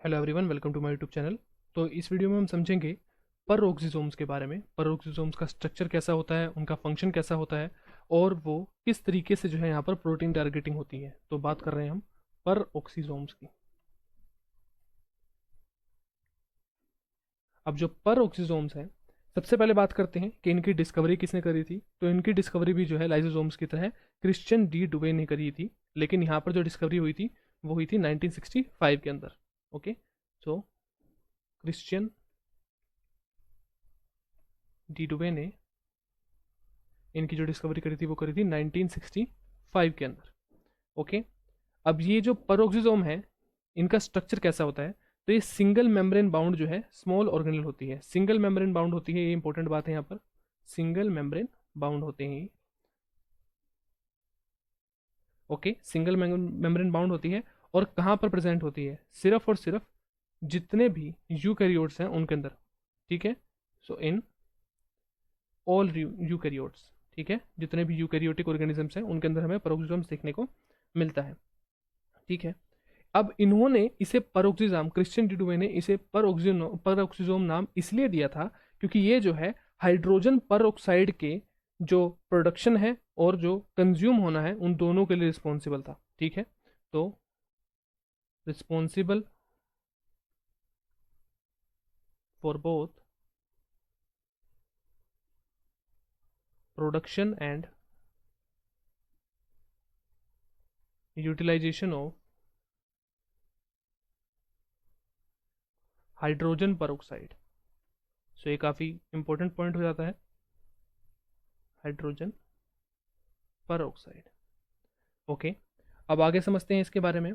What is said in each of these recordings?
Hello everyone, welcome to my YouTube channel. तो इस video में हम समझेंगे परऑक्सीसोम्स के बारे में। परऑक्सीसोम्स का स्ट्रक्चर कैसा होता है, उनका फंक्शन कैसा होता है और वो किस तरीके से जो है यहाँ पर प्रोटीन टारगेटिंग होती है। तो बात कर रहे हैं हम परऑक्सीसोम्स की। अब जो परऑक्सीसोम्स हैं, सबसे पहले बात करते हैं कि इनकी डिस्कवरी किसने करी थी। तो इनकी डिस्कवरी भी जो है लाइसोसोम्स की तरह क्रिश्चियन डी डुवे ने करी थी, लेकिन यहाँ पर जो डिस्कवरी हुई थी वो हुई थी 1965 के अंदर। ओके, सो क्रिश्चियन डी डुवे ने इनकी जो डिस्कवरी करी थी वो करी थी 1965 के अंदर। ओके, अब ये जो परोक्सिसोम है, इनका स्ट्रक्चर कैसा होता है। तो ये सिंगल मेम्ब्रेन बाउंड जो है स्मॉल ऑर्गेनल होती है। सिंगल मेम्ब्रेन बाउंड होती है, ये इंपॉर्टेंट बात है यहाँ पर। सिंगल मेम्ब्रेन बाउंड होते हैं। ओके, सिंगल मेम्ब्रेन बाउंड होती है और कहाँ पर प्रेजेंट होती है, सिर्फ और सिर्फ जितने भी यूकैरियोट्स हैं उनके अंदर। ठीक है, सो इन ऑल यूकैरियोट्स। ठीक है, जितने भी यूकैरियोटिक ऑर्गेनिजम्स हैं उनके अंदर हमें परोक्सिसोम्स देखने को मिलता है। ठीक है, अब इन्होंने इसे परोक्सिजाम, क्रिश्चियन डिडुवे ने इसे परोक्सिजोम नाम इसलिए दिया था क्योंकि ये जो है हाइड्रोजन परऑक्साइड के जो प्रोडक्शन है और जो कंज्यूम होना है उन दोनों के लिए रिस्पॉन्सिबल था। ठीक है, तो responsible for both production and utilization of hydrogen peroxide. So ये काफ़ी इंपॉर्टेंट पॉइंट हो जाता है, हाइड्रोजन परऑक्साइड। ओके, अब आगे समझते हैं इसके बारे में।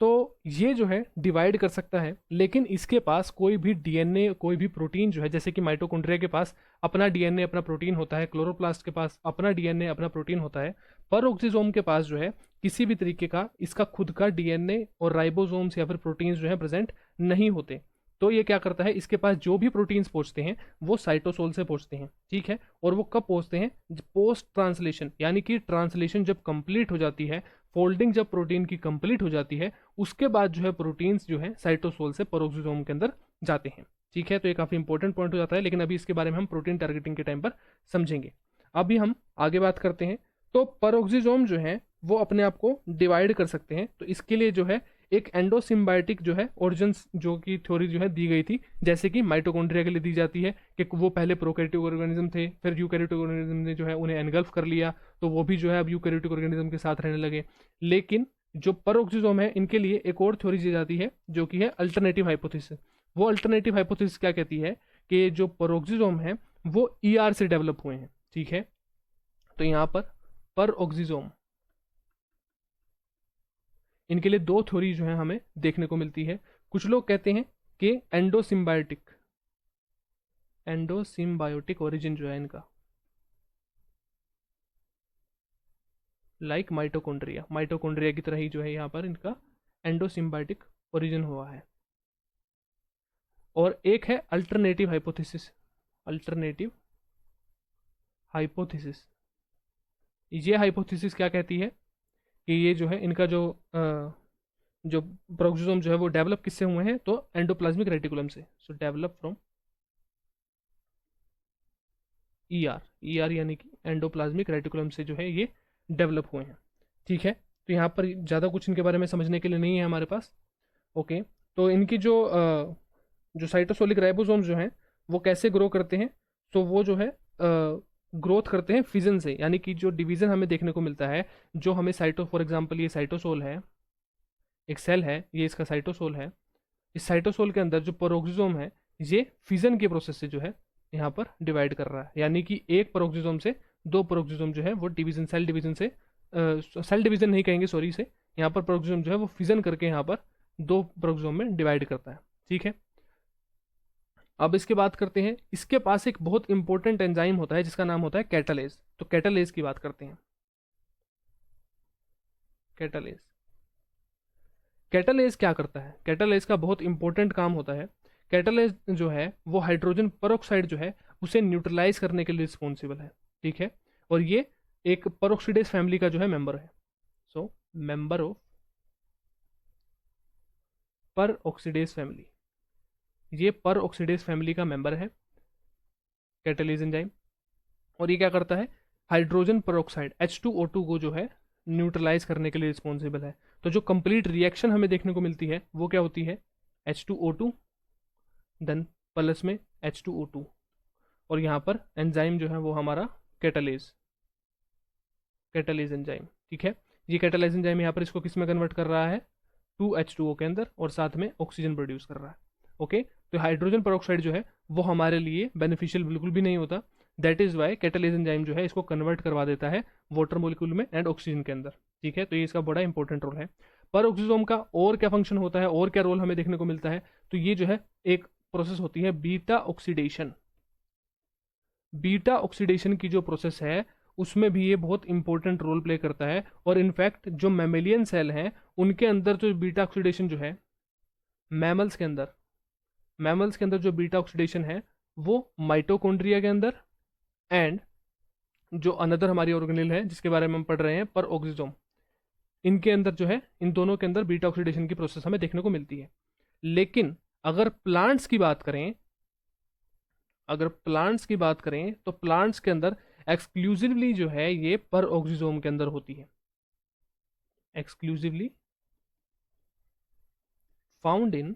तो ये जो है डिवाइड कर सकता है, लेकिन इसके पास कोई भी डीएनए, कोई भी प्रोटीन जो है, जैसे कि माइटोकॉन्ड्रिया के पास अपना डीएनए अपना प्रोटीन होता है, क्लोरोप्लास्ट के पास अपना डीएनए अपना प्रोटीन होता है। परऑक्सीसोम के पास जो है किसी भी तरीके का इसका खुद का डीएनए और राइबोसोम्स या फिर प्रोटीन्स जो है प्रेजेंट नहीं होते। तो ये क्या करता है, इसके पास जो भी प्रोटीन्स पहुंचते हैं वो साइटोसोल से पहुंचते हैं। ठीक है, और वो कब पहुंचते हैं, पोस्ट ट्रांसलेशन, यानी कि ट्रांसलेशन जब कंप्लीट हो जाती है, फोल्डिंग जब प्रोटीन की कंप्लीट हो जाती है, उसके बाद जो है प्रोटीन्स जो है साइटोसोल से परोक्सिसोम के अंदर जाते हैं। ठीक है, तो ये काफी इंपॉर्टेंट पॉइंट हो जाता है, लेकिन अभी इसके बारे में हम प्रोटीन टारगेटिंग के टाइम पर समझेंगे। अभी हम आगे बात करते हैं। तो परोक्सिसोम जो है वो अपने आप को डिवाइड कर सकते हैं। तो इसके लिए जो है एक एंडोसिम्बायोटिक जो है ओरिजिन जो की थ्योरी जो है दी गई थी, जैसे कि माइटोकॉन्ड्रिया के लिए दी जाती है कि वो पहले प्रोकैरियोटिक ऑर्गेनिज्म थे, फिर यूकैरियोटिक ऑर्गेनिज्म ने जो है उन्हें एनगल्फ कर लिया, तो वो भी जो है अब यूकैरियोटिक ऑर्गेनिज्म के साथ रहने लगे। लेकिन जो परोक्सिसोम है, इनके लिए एक और थ्योरी दी जाती है जो कि है अल्टरनेटिव हाइपोथेसिस। वो अल्टरनेटिव हाइपोथेसिस क्या कहती है कि जो परोक्सिसोम है वो ईआर से डेवलप हुए हैं। ठीक है, तो यहाँ पर परोक्सिसोम, इनके लिए दो थ्योरी जो है हमें देखने को मिलती है। कुछ लोग कहते हैं कि एंडोसिम्बायोटिक ओरिजिन जो है इनका, लाइक माइटोकॉन्ड्रिया, माइटोकॉन्ड्रिया की तरह ही जो है यहाँ पर इनका एंडोसिम्बायोटिक ओरिजिन हुआ है। और एक है अल्टरनेटिव हाइपोथेसिस। अल्टरनेटिव हाइपोथेसिस, ये हाइपोथेसिस क्या कहती है कि ये जो है इनका जो प्रोक्सिसोम जो है वो डेवलप किससे हुए हैं, तो एंडोप्लाज्मिक रेटिकुलम से। सो डेवलप फ्रॉम ईआर, ईआर यानी कि एंडोप्लाज्मिक रेटिकुलम से जो है ये डेवलप हुए हैं। ठीक है, तो यहाँ पर ज़्यादा कुछ इनके बारे में समझने के लिए नहीं है हमारे पास। ओके, तो इनकी जो साइटोसोलिक राइबोसोम्स जो हैं वो कैसे ग्रो करते हैं, तो वो जो है ग्रोथ करते हैं फिजन से, यानी कि जो डिवीजन हमें देखने को मिलता है, जो हमें साइटो फॉर एग्जांपल ये साइटोसोल है, एक सेल है, ये इसका साइटोसोल है। इस साइटोसोल के अंदर जो परोक्सिसोम है ये फिजन के प्रोसेस से जो है यहाँ पर डिवाइड कर रहा है, यानी कि एक परोक्सिसोम से दो परोक्सिसोम जो है वो डिवीजन, सेल डिवीजन से, सेल डिवीजन नहीं कहेंगे सॉरी से, यहाँ पर परोक्सिसोम जो है वो फिजन करके यहाँ पर दो परोक्सिसोम में डिवाइड करता है। ठीक है, अब इसके बात करते हैं, इसके पास एक बहुत इंपॉर्टेंट एंजाइम होता है जिसका नाम होता है कैटालेज। तो कैटालेज की बात करते हैं। कैटालेज, कैटालेज क्या करता है, कैटालेज का बहुत इंपॉर्टेंट काम होता है। कैटालेज जो है वो हाइड्रोजन परऑक्साइड जो है उसे न्यूट्रलाइज करने के लिए रिस्पॉन्सिबल है। ठीक है, और ये एक परऑक्सीडेज फैमिली का जो है मेंबर है। सो मेंबर ऑफ पर ऑक्सीडेज फैमिली, ये पर ऑक्सीडेज फैमिली का मेंबर है कैटालेज एंजाइम। और ये क्या करता है, हाइड्रोजन पेरोक्साइड H2O2 को जो है न्यूट्रलाइज करने के लिए रिस्पॉन्सिबल है। तो जो कंप्लीट रिएक्शन हमें देखने को मिलती है वो क्या होती है, H2O2 देन प्लस में H2O2, और यहाँ पर एंजाइम जो है वो हमारा कैटालेज एंजाइम, ठीक है। ये कैटालेज एंजाइम यहाँ पर इसको किस में कन्वर्ट कर रहा है, 2H2O के अंदर, और साथ में ऑक्सीजन प्रोड्यूस कर रहा है। ओके, तो हाइड्रोजन पेरोक्साइड जो है वो हमारे लिए बेनिफिशियल बिल्कुल भी नहीं होता। That is why catalase enzyme जो है इसको कन्वर्ट करवा देता है वाटर मोलिक्यूल में एंड ऑक्सीजन के अंदर, ठीक है। तो ये इसका बड़ा इंपॉर्टेंट रोल है। पर ऑक्सीजोम का और क्या फंक्शन होता है और क्या रोल हमें देखने को मिलता है, तो ये जो है एक प्रोसेस होती है बीटा ऑक्सीडेशन। बीटा ऑक्सीडेशन की जो प्रोसेस है उसमें भी ये बहुत इंपॉर्टेंट रोल प्ले करता है। और इनफैक्ट जो मैमेलियन सेल हैं उनके अंदर जो बीटा ऑक्सीडेशन जो है, मैमल्स के अंदर जो बीटा ऑक्सीडेशन है वो माइटोकॉन्ड्रिया के अंदर एंड जो अनदर हमारी ऑर्गेनेल है जिसके बारे में हम पढ़ रहे हैं पर ऑक्सीजोम, इनके अंदर जो है, इन दोनों के अंदर बीटा ऑक्सीडेशन की प्रोसेस हमें देखने को मिलती है। लेकिन अगर प्लांट्स की बात करें तो प्लांट्स के अंदर एक्सक्लूसिवली जो है ये पर ऑक्सीजोम के अंदर होती है, एक्सक्लूसिवली फाउंड इन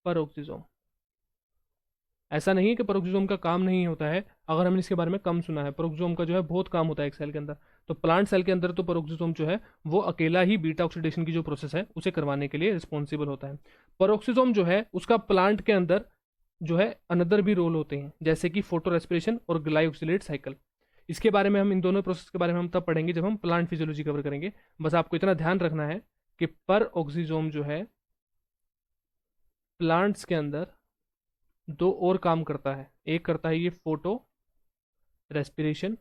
पर ऑक्सीजोम। ऐसा नहीं है कि परोक्सिजोम का काम नहीं होता है, अगर हमने इसके बारे में कम सुना है। परोक्सिजोम का जो है बहुत काम होता है एक सेल के अंदर। तो प्लांट सेल के अंदर तो परोक्सिजोम जो है वो अकेला ही बीटा ऑक्सीडेशन की जो प्रोसेस है उसे करवाने के लिए रिस्पॉन्सिबल होता है। परोक्सिजोम जो है उसका प्लांट के अंदर जो है अनदर भी रोल होते हैं, जैसे कि फोटो रेस्पिरेशन और ग्लाइकोसिलेट साइकिल। इसके बारे में हम, इन दोनों प्रोसेस के बारे में हम तब पढ़ेंगे जब हम प्लांट फिजियोलॉजी कवर करेंगे। बस आपको इतना ध्यान रखना है कि पर ऑक्सीजोम जो है प्लांट्स के अंदर दो और काम करता है। एक करता है ये फोटो रेस्पिरेशन,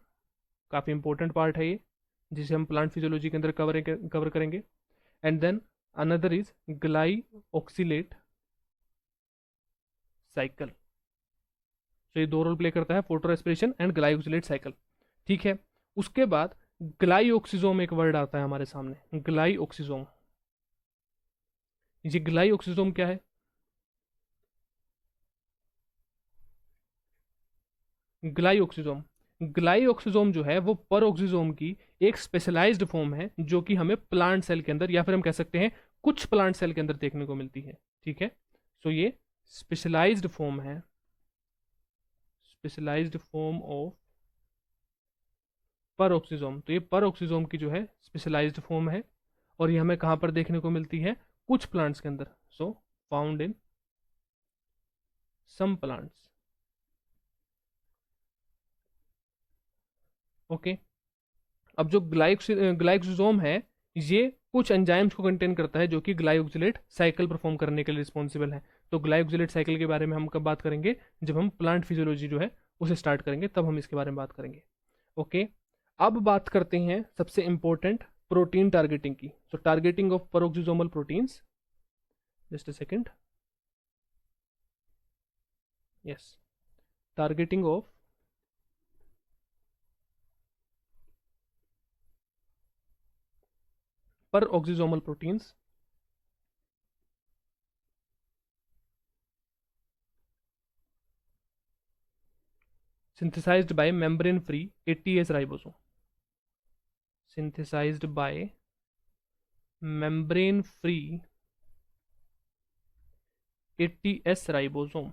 काफ़ी इंपॉर्टेंट पार्ट है ये, जिसे हम प्लांट फिजियोलॉजी के अंदर कवर करेंगे। And then another is glycosylate cycle. तो ये दो रोल प्ले करता है, photo respiration and glycosylate cycle, ठीक है। उसके बाद ग्लाइऑक्सीजोम एक वर्ड आता है हमारे सामने, ग्लाइऑक्सीजोम। ये ग्लाइऑक्सीजोम क्या है, ग्लाइऑक्सीजोम जो है वो परऑक्सीजोम की एक स्पेशलाइज्ड फॉर्म है जो कि हमें प्लांट सेल के अंदर, या फिर हम कह सकते हैं कुछ प्लांट सेल के अंदर देखने को मिलती है, ठीक है। सो ये स्पेशलाइज्ड फॉर्म है, स्पेशलाइज्ड फॉर्म ऑफ परऑक्सीजोम। तो ये परऑक्सीजोम की जो है स्पेशलाइज्ड फॉर्म है, और ये हमें कहाँ पर देखने को मिलती है, कुछ प्लांट्स के अंदर। So found in some plants, okay. अब जो ग्लाइकोसोम है ये कुछ एंजाइम्स को कंटेन करता है जो कि ग्लाइकोसिलेट साइकिल परफॉर्म करने के लिए रिस्पॉन्सिबल है। तो ग्लाइकोसिलेट साइकिल के बारे में हम कब बात करेंगे, जब हम प्लांट फिजियोलॉजी जो है उसे स्टार्ट करेंगे, तब हम इसके बारे में बात करेंगे, ओके। अब बात करते हैं सबसे इंपॉर्टेंट प्रोटीन टारगेटिंग की। तो targeting of peroxisomal proteins, just a second, yes, targeting of peroxisomal proteins synthesized by membrane free ATS ribosome, synthesized by membrane free ATS ribosome।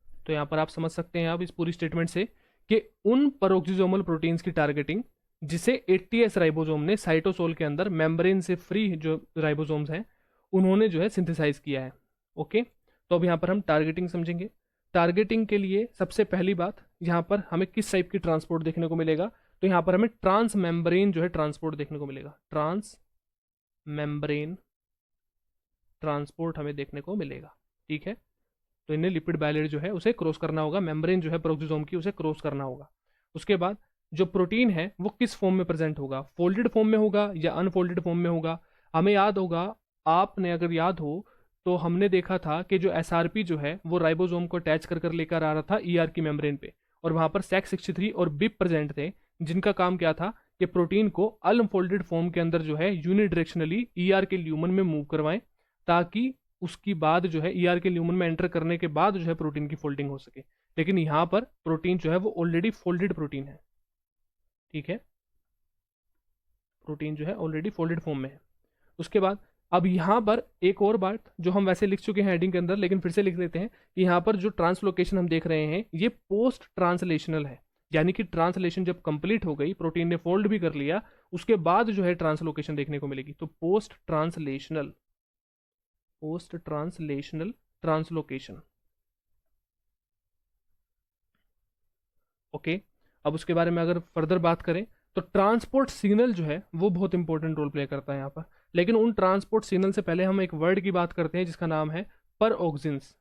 तो यहां पर आप समझ सकते हैं आप इस पूरी स्टेटमेंट से कि उन पेरोक्सिसोमल प्रोटीन्स की टारगेटिंग जिसे एटीएस राइबोसोम ने साइटोसोल के अंदर मेम्ब्रेन से फ्री जो राइबोसोम्स हैं उन्होंने जो है सिंथेसाइज किया है, ओके। तो अब यहाँ पर हम टारगेटिंग समझेंगे। टारगेटिंग के लिए सबसे पहली बात, यहाँ पर हमें किस टाइप की ट्रांसपोर्ट देखने को मिलेगा, तो यहाँ पर हमें ट्रांस मेम्ब्रेन जो है ट्रांसपोर्ट देखने को मिलेगा, ट्रांस मेम्ब्रेन ट्रांसपोर्ट हमें देखने को मिलेगा, ठीक है। तो इन्हें लिपिड बायलेयर जो है उसे क्रॉस करना होगा, मेम्ब्रेन जो है पेरोक्सिसोम की उसे क्रॉस करना होगा। उसके बाद जो प्रोटीन है वो किस फॉर्म में प्रेजेंट होगा, फोल्डेड फॉर्म में होगा या अनफोल्डेड फॉर्म में होगा। हमें याद होगा, आपने अगर याद हो तो हमने देखा था कि जो एसआरपी जो है वो राइबोसोम को अटैच कर लेकर आ रहा था ईआर की मेम्ब्रेन पे, और वहां पर SAC63 और BIP प्रेजेंट थे, जिनका काम क्या था कि प्रोटीन को अनफोल्डेड फॉर्म के अंदर जो है यूनिडायरेक्शनली ईआर के ल्यूमन में मूव करवाएं, ताकि उसकी बाद जो है ईआर के ल्यूमन में एंटर करने के बाद जो है प्रोटीन की फोल्डिंग हो सके। लेकिन यहाँ पर प्रोटीन जो है वो ऑलरेडी फोल्डेड प्रोटीन है, ठीक है, प्रोटीन जो है ऑलरेडी फोल्डेड फॉर्म में है। उसके बाद अब यहाँ पर एक और बात जो हम वैसे लिख चुके हैं हेडिंग के अंदर, लेकिन फिर से लिख लेते हैं कि यहाँ पर जो ट्रांसलोकेशन हम देख रहे हैं ये पोस्ट ट्रांसलेशनल है, यानी कि ट्रांसलेशन जब कंप्लीट हो गई, प्रोटीन ने फोल्ड भी कर लिया, उसके बाद जो है ट्रांसलोकेशन देखने को मिलेगी। तो पोस्ट ट्रांसलेशनल ट्रांसलोकेशन। ओके, अब उसके बारे में अगर फर्दर बात करें तो ट्रांसपोर्ट सिग्नल जो है वो बहुत इंपॉर्टेंट रोल प्ले करता है यहाँ पर। लेकिन उन ट्रांसपोर्ट सिग्नल से पहले हम एक वर्ड की बात करते हैं जिसका नाम है पर ऑक्सिन्स।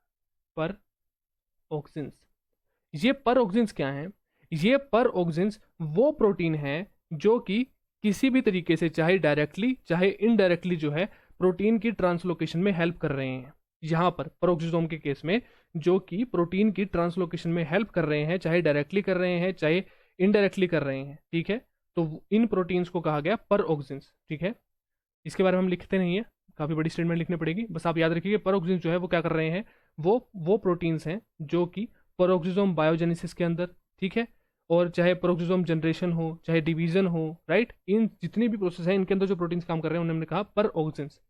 ये पर ऑक्सिन्स क्या है? ये पर ऑक्सिन्स वो प्रोटीन है जो कि किसी भी तरीके से, चाहे डायरेक्टली चाहे इनडायरेक्टली, जो है प्रोटीन की ट्रांसलोकेशन में हेल्प कर रहे हैं। यहाँ पर पेरोक्सिसोम के केस में जो कि प्रोटीन की ट्रांसलोकेशन में हेल्प कर रहे हैं, चाहे डायरेक्टली कर रहे हैं चाहे इनडायरेक्टली कर रहे हैं, ठीक है। तो इन प्रोटीन्स को कहा गया पर ऑक्सिन्स, ठीक है। इसके बारे में हम लिखते नहीं है, काफ़ी बड़ी स्टेटमेंट लिखनी पड़ेगी, बस आप याद रखिए पर ऑक्सिन्स जो है वो क्या कर रहे हैं, वो प्रोटीन्स हैं जो कि पेरोक्सिसोम बायोजेनेसिस के अंदर, ठीक है, और चाहे पेरोक्सिसोम जनरेशन हो चाहे डिवीजन हो, राइट, इन जितनी भी प्रोसेस है इनके अंदर जो प्रोटीन्स काम कर रहे हैं उन्होंने कहा पर ऑक्सिन्स।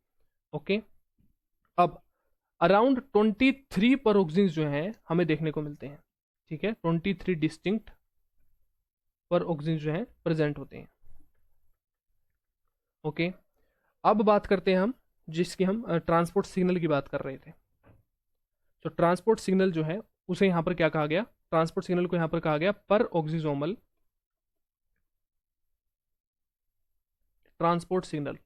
ओके, अब अराउंड 23 पेरोक्सिन्स जो हैं हमें देखने को मिलते हैं, ठीक है, 23 डिस्टिंक्ट पेरोक्सिन्स जो हैं प्रेजेंट होते हैं। ओके, अब बात करते हैं हम जिसकी हम ट्रांसपोर्ट सिग्नल की बात कर रहे थे। तो ट्रांसपोर्ट सिग्नल जो है उसे यहाँ पर क्या कहा गया? ट्रांसपोर्ट सिग्नल को यहाँ पर कहा गया पर ऑक्सिसोमल ट्रांसपोर्ट सिग्नल,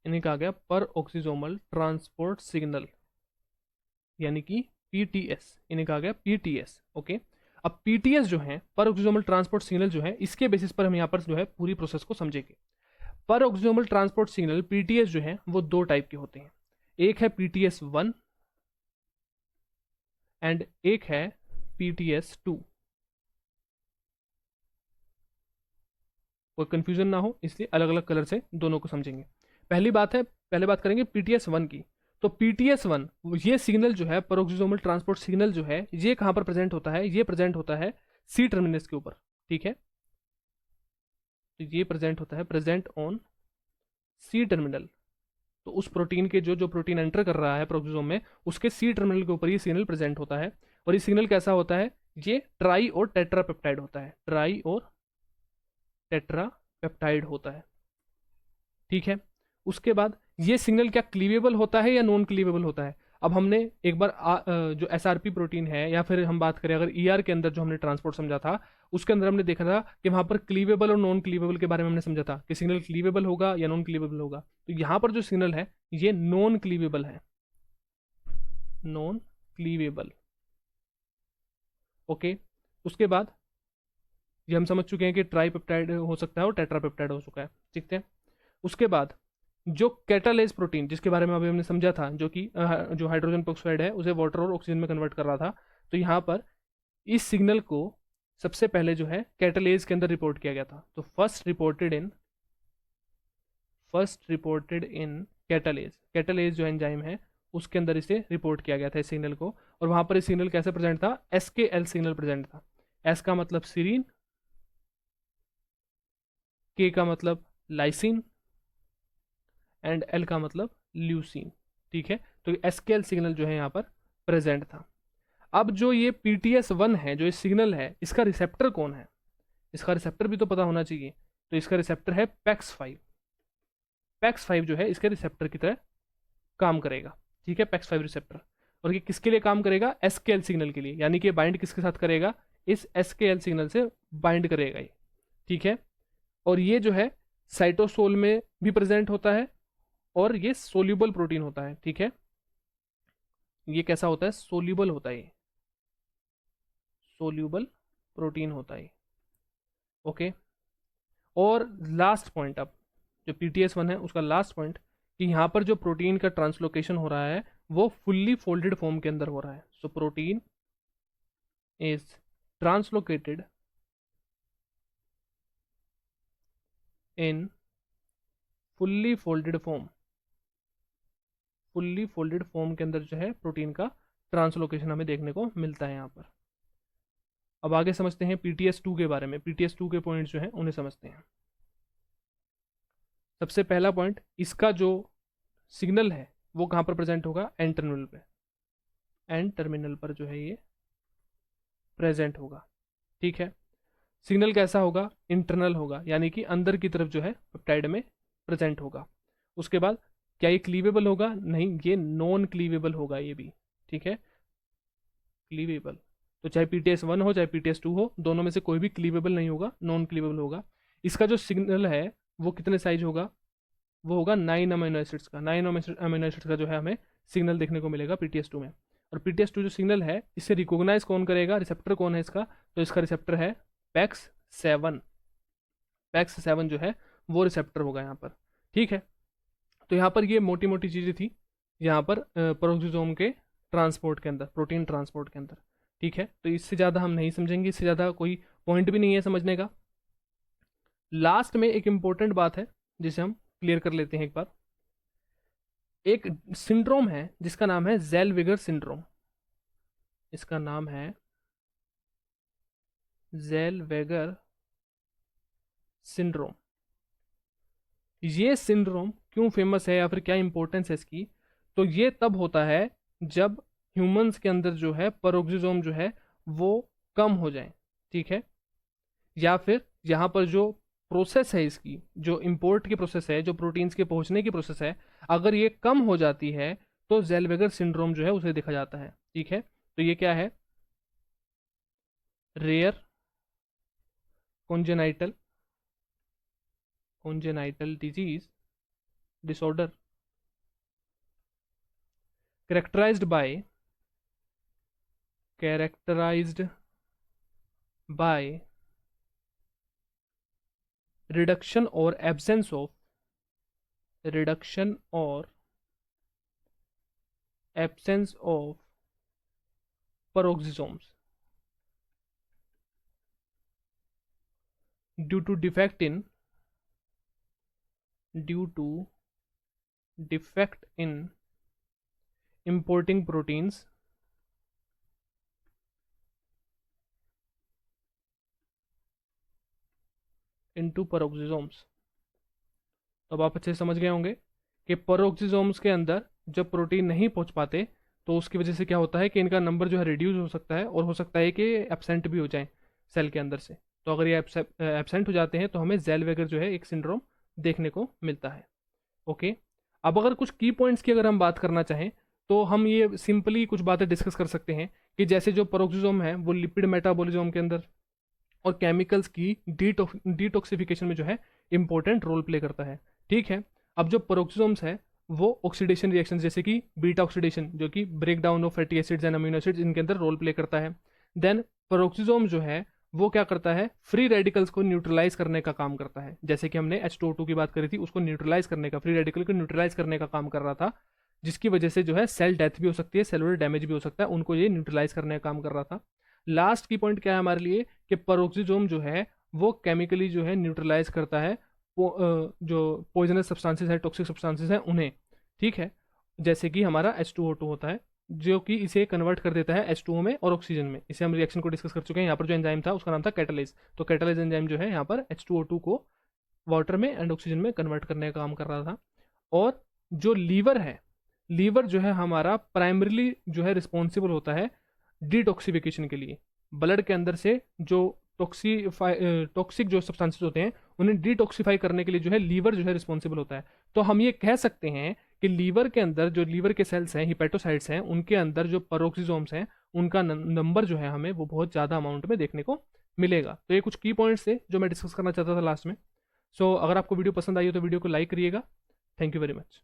इन्हें कहा गया पर ऑक्सिसोमल ट्रांसपोर्ट सिग्नल, यानी कि पीटीएस, इन्हें कहा गया पीटीएस। ओके, अब पीटीएस जो है पर ऑक्सिसोमल ट्रांसपोर्ट सिग्नल जो है, इसके बेसिस पर हम यहाँ पर जो है पूरी प्रोसेस को समझेंगे। पर ऑक्सिसोमल ट्रांसपोर्ट सिग्नल पीटीएस जो है वो दो टाइप के होते हैं, एक है पीटीएस 1 एंड एक है पीटीएस 2। कोई कंफ्यूजन ना हो इसलिए अलग अलग कलर से दोनों को समझेंगे। पहले बात करेंगे पीटीएस 1 की। तो पीटीएस 1 ये सिग्नल जो है पेरोक्सिसोमल ट्रांसपोर्ट सिग्नल जो है ये कहाँ पर प्रेजेंट होता है? ये प्रेजेंट होता है सी टर्मिनस के ऊपर, ठीक है। तो ये प्रेजेंट ऑन सी टर्मिनल। तो उस प्रोटीन के जो प्रोटीन एंटर कर रहा है पेरोक्सिसोम में, उसके सी टर्मिनल के ऊपर ये सिग्नल प्रेजेंट होता है। और ये सिग्नल कैसा होता है? ये ट्राई और टेट्रा पेप्टाइड होता है, ट्राई और टेट्रा पेप्टाइड होता है, ठीक है। उसके बाद ये सिग्नल क्या क्लीवेबल होता है या नॉन क्लीवेबल होता है? अब हमने एक बार जो एसआरपी प्रोटीन है, या फिर हम बात करें अगर ईआर के अंदर जो हमने ट्रांसपोर्ट समझा था, उसके अंदर हमने देखा था कि वहां पर क्लीवेबल और नॉन क्लीवेबल के बारे में हमने समझा था कि सिग्नल क्लीवेबल होगा या नॉन क्लीवेबल होगा। तो यहाँ पर जो सिग्नल है ये नॉन क्लीवेबल है, नॉन क्लीवेबल। ओके, उसके बाद ये हम समझ चुके हैं कि ट्राईपेप्टाइड हो सकता है और टेट्रापेप्टाइड हो चुका है, ठीक है। उसके बाद जो कैटालेज प्रोटीन जिसके बारे में अभी हमने समझा था, जो कि जो हाइड्रोजन पेरोक्साइड है उसे वाटर और ऑक्सीजन में कन्वर्ट कर रहा था, तो यहाँ पर इस सिग्नल को सबसे पहले जो है कैटालेज के अंदर रिपोर्ट किया गया था। तो फर्स्ट रिपोर्टेड इन कैटालेज जो एंजाइम है उसके अंदर इसे रिपोर्ट किया गया था इस सिग्नल को। और वहां पर इस सिग्नल कैसे प्रेजेंट था? SKL सिग्नल प्रेजेंट था। एस का मतलब सीरीन, के का मतलब लाइसिन एंड एल का मतलब ल्यूसीन, ठीक है। तो SKL सिग्नल जो है यहाँ पर प्रेजेंट था। अब जो ये PTS1 है, जो ये सिग्नल है, इसका रिसेप्टर कौन है? इसका रिसेप्टर भी तो पता होना चाहिए। तो इसका रिसेप्टर है PAX5। PAX5 जो है इसके रिसेप्टर की तरह काम करेगा, ठीक है, PAX5 रिसेप्टर। और ये किसके लिए काम करेगा? SKL सिग्नल के लिए, यानी कि बाइंड किसके साथ करेगा? इस SKL सिग्नल से बाइंड करेगा ये, ठीक है। और ये जो है साइटोसोल में भी प्रेजेंट होता है और ये सोल्यूबल प्रोटीन होता है, ठीक है। ये कैसा होता है? सोल्यूबल होता है, सोल्यूबल प्रोटीन होता है। ओके, और लास्ट पॉइंट, अब जो PTS1 है उसका लास्ट पॉइंट, कि यहाँ पर जो प्रोटीन का ट्रांसलोकेशन हो रहा है वो फुल्ली फोल्डेड फॉर्म के अंदर हो रहा है। So protein is translocated in fully folded form, fully folded form के अंदर जो है प्रोटीन का ट्रांसलोकेशन हमें देखने को मिलता है यहाँ पर। अब आगे समझते हैं PTS2 के बारे में, PTS2 के पॉइंट्स जो हैं उन्हें समझते हैं। सबसे पहला पॉइंट, इसका जो सिग्नल है वो कहाँ पर प्रेजेंट होगा, एन टर्मिनल पे, एन टर्मिनल पर जो है ये प्रेजेंट होगा। ठीक है, सिग्नल कैसा होगा, इंटरनल होगा, यानी कि अंदर की तरफ जो है पेप्टाइड में प्रेजेंट होगा। उसके बाद क्या ये क्लीवेबल होगा, नहीं, ये नॉन क्लीवेबल होगा ये भी। ठीक है, क्लीवेबल तो चाहे PTS1 हो चाहे PTS2 हो, दोनों में से कोई भी क्लीवेबल नहीं होगा, नॉन क्लीवेबल होगा। इसका जो सिग्नल है वो कितने साइज होगा, वो होगा 9 अमीनो एसिड्स का, 9 अमीनो एसिड्स का जो है हमें सिग्नल देखने को मिलेगा PTS2 में। और PTS2 जो सिग्नल है इसे रिकॉग्नाइज कौन करेगा, रिसेप्टर कौन है इसका, तो इसका रिसेप्टर है PAX7, PAX7 जो है वो रिसेप्टर होगा यहाँ पर। ठीक है, तो यहाँ पर ये मोटी मोटी चीज़ें थी यहाँ पर पेरोक्सिसोम के ट्रांसपोर्ट के अंदर, प्रोटीन ट्रांसपोर्ट के अंदर। ठीक है, तो इससे ज़्यादा हम नहीं समझेंगे, इससे ज़्यादा कोई पॉइंट भी नहीं है समझने का। लास्ट में एक इम्पोर्टेंट बात है जिसे हम क्लियर कर लेते हैं एक बार। एक सिंड्रोम है जिसका नाम है ज़ेल्वेगर सिंड्रोम, इसका नाम है ज़ेल्वेगर सिंड्रोम। ये सिंड्रोम क्यों फेमस है या फिर क्या इंपॉर्टेंस है इसकी, तो ये तब होता है जब ह्यूमंस के अंदर जो है पेरोक्सिसोम जो है वो कम हो जाए। ठीक है, या फिर यहाँ पर जो प्रोसेस है इसकी, जो इंपोर्ट की प्रोसेस है, जो प्रोटीन्स के पहुंचने की प्रोसेस है, अगर ये कम हो जाती है तो ज़ेल्वेगर सिंड्रोम जो है उसे देखा जाता है। ठीक है, तो ये क्या है, rare congenital disease disorder characterized by reduction or absence of peroxisomes due to defect in importing proteins into peroxisomes। तो अब आप अच्छे से समझ गए होंगे कि पेरोक्सिसोम्स के अंदर जब प्रोटीन नहीं पहुंच पाते तो उसकी वजह से क्या होता है कि इनका नंबर जो है रिड्यूस हो सकता है, और हो सकता है कि एब्सेंट भी हो जाए सेल के अंदर से। तो अगर ये एब्सेंट हो जाते हैं तो हमें ज़ेल्वेगर जो है एक सिंड्रोम देखने को मिलता है। ओके, अब अगर कुछ की पॉइंट्स की अगर हम बात करना चाहें तो हम ये सिंपली कुछ बातें डिस्कस कर सकते हैं कि जैसे जो पेरोक्सिसोम है वो लिपिड मेटाबॉलिज्म के अंदर और केमिकल्स की डिटॉक्सिफिकेशन में जो है इंपॉर्टेंट रोल प्ले करता है। ठीक है, अब जो पेरोक्सिसोम्स है वो ऑक्सीडेशन रिएक्शन जैसे कि बीटा ऑक्सीडेशन जो कि break down of fatty acids and amino acids इनके अंदर रोल प्ले करता है। देन पेरोक्सिसोम जो है वो क्या करता है, फ्री रेडिकल्स को न्यूट्रलाइज करने का काम करता है। जैसे कि हमने H2O2 की बात करी थी, उसको न्यूट्रलाइज करने का, फ्री रेडिकल को न्यूट्रलाइज करने का काम कर रहा था, जिसकी वजह से जो है सेल डेथ भी हो सकती है, सेलुलर डैमेज भी हो सकता है, उनको ये न्यूट्रलाइज करने का काम कर रहा था। लास्ट की पॉइंट क्या है हमारे लिए कि पेरोक्सिसोम जो है वो केमिकली जो है न्यूट्रलाइज करता है जो पॉइजनस सब्सटेंसेस है, टॉक्सिक सब्सटेंसेस हैं उन्हें। ठीक है, जैसे कि हमारा H2O2 होता है जो कि इसे कन्वर्ट कर देता है H2O में और ऑक्सीजन में। इसे हम रिएक्शन को डिस्कस कर चुके हैं। यहाँ पर जो एंजाइम था उसका नाम था कैटालेज। तो कैटालेज एंजाइम जो है यहाँ पर H2O2 को वाटर में एंड ऑक्सीजन में कन्वर्ट करने का काम कर रहा था। और जो लीवर है, लीवर जो है हमारा प्राइमरीली जो है रिस्पॉन्सिबल होता है डिटॉक्सिफिकेशन के लिए। ब्लड के अंदर से जो टॉक्सिक जो सब्सटेंसेस होते हैं उन्हें डिटॉक्सिफाई करने के लिए जो है लीवर जो है रिस्पॉन्सिबल होता है। तो हम ये कह सकते हैं कि लीवर के अंदर जो लीवर के सेल्स हैं, हिपेटोसाइट्स हैं, उनके अंदर जो पेरोक्सिसोम्स हैं उनका नंबर जो है हमें वो बहुत ज़्यादा अमाउंट में देखने को मिलेगा। तो ये कुछ की पॉइंट्स थे जो मैं डिस्कस करना चाहता था लास्ट में। सो अगर आपको वीडियो पसंद आई हो तो वीडियो को लाइक करिएगा। Thank you very much.